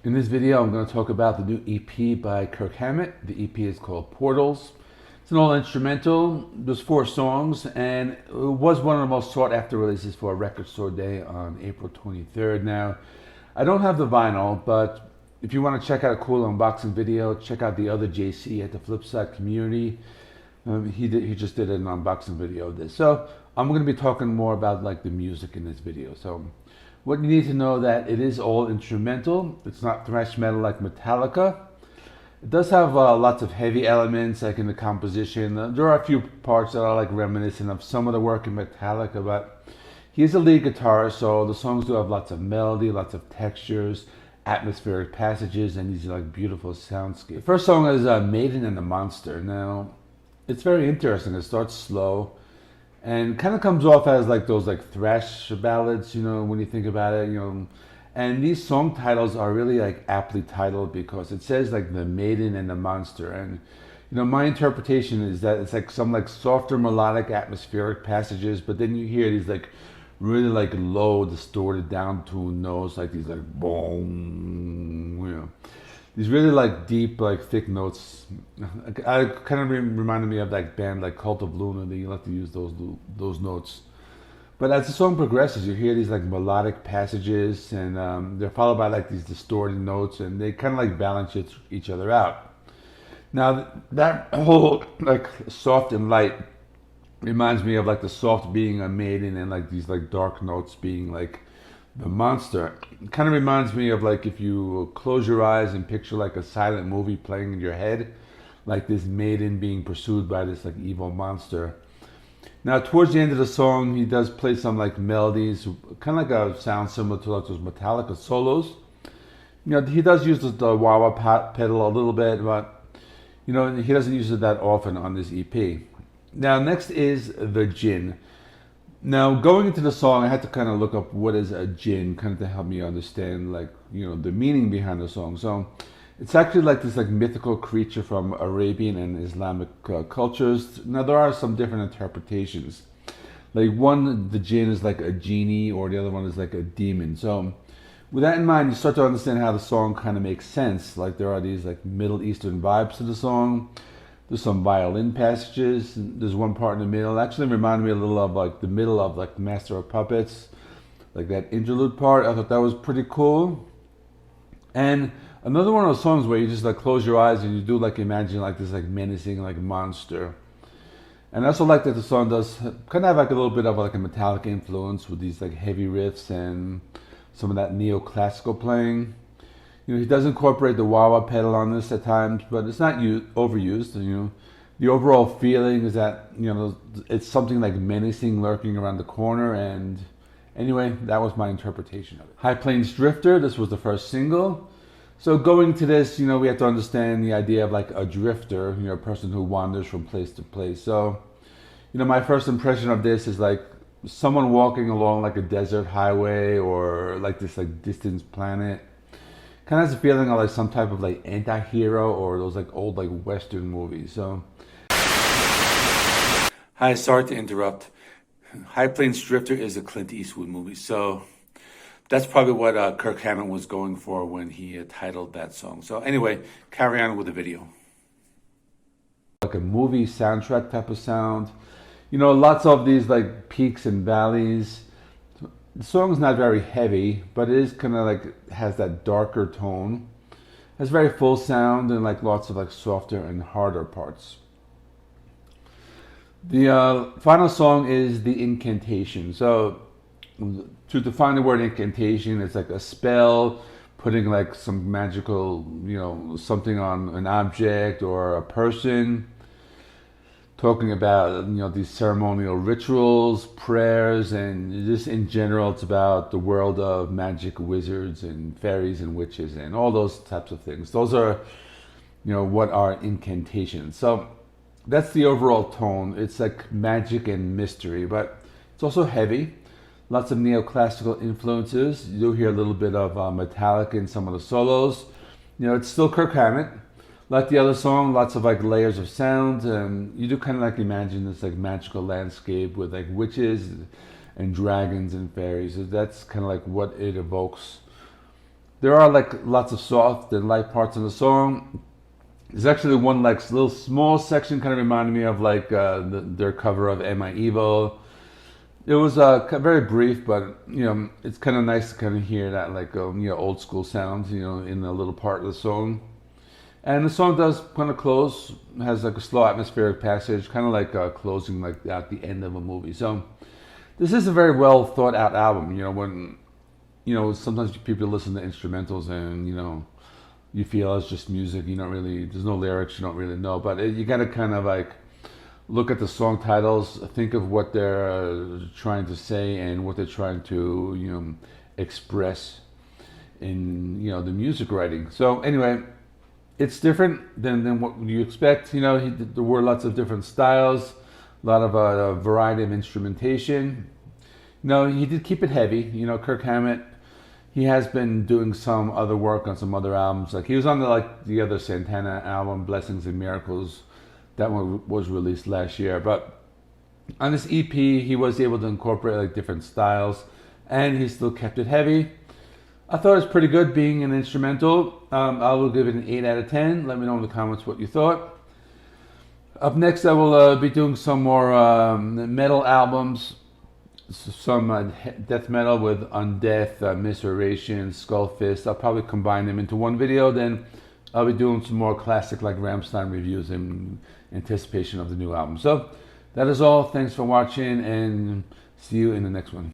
In this video, I'm going to talk about the new EP by Kirk Hammett. The EP is called Portals. It's an all-instrumental. There's 4 songs, and it was one of the most sought-after releases for a Record Store Day on April 23rd. Now, I don't have the vinyl, but if you want to check out a cool unboxing video, check out the other JC at the Flipside community. He just did an unboxing video of this. So I'm going to be talking more about like the music in this video. So what you need to know that it is all instrumental. It's not thrash metal like Metallica. It does have lots of heavy elements like in the composition. There are a few parts that are like reminiscent of some of the work in Metallica, but he's a lead guitarist, so the songs do have lots of melody, lots of textures, atmospheric passages, and these like beautiful soundscapes. The first song is Maiden and the Monster. Now, it's very interesting. It starts slow and kind of comes off as like those like thrash ballads, you know, when you think about it, you know. And these song titles are really like aptly titled because it says like the Maiden and the Monster. And you know, my interpretation is that it's like some like softer melodic atmospheric passages, but then you hear these like really like low distorted down tune notes, like these like boom, you know, these really like deep like thick notes. I kind of reminded me of that band like Cult of Luna. They like to use those notes. But as the song progresses, you hear these like melodic passages, and they're followed by like these distorted notes, and they kind of like balance each other out. Now that whole like soft and light reminds me of like the soft being a maiden, and like these like dark notes being like the monster. It kind of reminds me of like if you close your eyes and picture like a silent movie playing in your head, like this maiden being pursued by this like evil monster. Now towards the end of the song, he does play some like melodies, kind of like a sound similar to like those Metallica solos. You know, he does use the wah-wah pedal a little bit, but you know, he doesn't use it that often on this EP. Now next is the Djinn. Now going into the song, I had to kind of look up what is a Djinn, kind of to help me understand like, you know, the meaning behind the song. So it's actually like this like mythical creature from Arabian and Islamic cultures. Now there are some different interpretations. Like one, the Djinn is like a genie, or the other one is like a demon. So with that in mind, you start to understand how the song kind of makes sense. Like there are these like Middle Eastern vibes to the song. There's some violin passages. There's one part in the middle. It actually reminded me a little of like the middle of like Master of Puppets, like that interlude part. I thought that was pretty cool. And another one of those songs where you just like close your eyes and you do like imagine like this like menacing like monster. And I also like that the song does kind of have like a little bit of like a Metallica influence with these like heavy riffs and some of that neoclassical playing. You know, he does incorporate the wah-wah pedal on this at times, but it's not overused. You know, the overall feeling is that, you know, it's something like menacing lurking around the corner. And anyway, that was my interpretation of it. High Plains Drifter, this was the first single. So going to this, you know, we have to understand the idea of like a drifter, you know, a person who wanders from place to place. So, you know, my first impression of this is like someone walking along like a desert highway or like this like distant planet. Kind of has a feeling of like some type of like anti-hero or those like old like Western movies. So, hi, sorry to interrupt. High Plains Drifter is a Clint Eastwood movie, so that's probably what Kirk Hammett was going for when he titled that song. So anyway, carry on with the video. Like a movie soundtrack type of sound. You know, lots of these like peaks and valleys. The song's not very heavy, but it is kind of like has that darker tone. Has very full sound and like lots of like softer and harder parts. The final song is the Incantation. So to define the word incantation, it's like a spell, putting like some magical, you know, something on an object or a person. Talking about, you know, these ceremonial rituals, prayers, and just in general, it's about the world of magic, wizards, and fairies and witches, and all those types of things. Those are, you know, what are incantations. So that's the overall tone. It's like magic and mystery, but it's also heavy. Lots of neoclassical influences. You do hear a little bit of Metallica in some of the solos. You know, it's still Kirk Hammett. Like the other song, lots of like layers of sound, and you do kind of like imagine this like magical landscape with like witches and dragons and fairies. So that's kind of like what it evokes. There are like lots of soft and light parts in the song. There's actually one like little small section kind of reminded me of like their cover of Am I Evil. It was very brief, but you know it's kind of nice to kind of hear that like you know, old school sounds, you know, in a little part of the song. And the song does kind of close, has like a slow atmospheric passage, kind of like closing like at the end of a movie. So this is a very well thought out album. You know, when you know sometimes people listen to instrumentals and you know you feel it's just music. You don't really, there's no lyrics. You don't really know, but you got to kind of like look at the song titles, think of what they're trying to say and what they're trying to, you know, express in, you know, the music writing. So anyway, it's different than what you expect. You know, there were lots of different styles, a lot of variety of instrumentation. You know, he did keep it heavy. You know, Kirk Hammett, he has been doing some other work on some other albums. Like he was on the other Santana album, Blessings and Miracles. That one was released last year, but on this EP, he was able to incorporate like different styles, and he still kept it heavy. I thought it was pretty good being an instrumental. I will give it an 8 out of 10. Let me know in the comments what you thought. Up next, I will be doing some more metal albums, some death metal with Undeath, Misceration, Skullfist. I'll probably combine them into one video. Then I'll be doing some more classic like Rammstein reviews in anticipation of the new album. So that is all. Thanks for watching and see you in the next one.